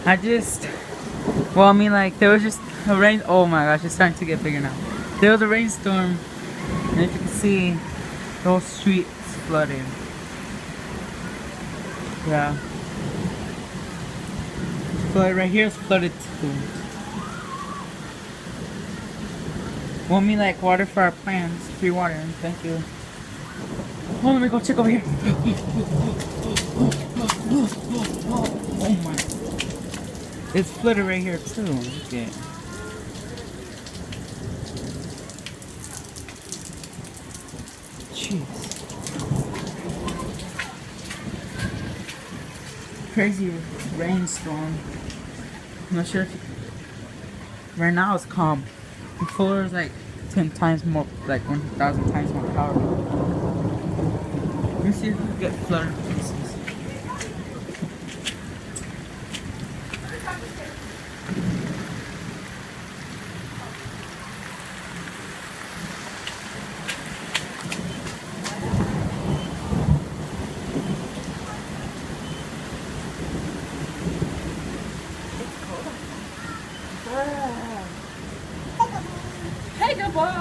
I just, well, I mean, like, there was just a rain. Oh my gosh, it's starting to get bigger now. There was a rainstorm, and as you can see, those streets flooded. Yeah. Flooded right here is flooded too. Want me like water for our plants? Free water, thank you. Oh, let me go check over here. Oh my. It's flooded right here too. Okay. Jeez. Crazy rainstorm. I'm not sure if you, right now it's calm. Before it was like 10 times more, like 1,000 times more powerful. Let me see if we can get flooded places. Take a ball.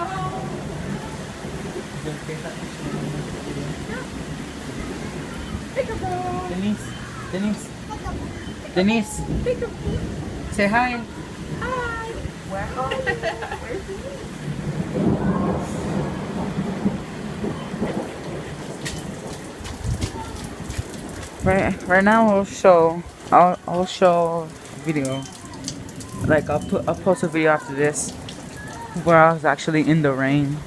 Take a ball. Denise, Denise, Denise, Take a ball. say hi. Hi. Where are you? Where's Right now I'll show video. Like I'll post a video after this where I was actually in the rain.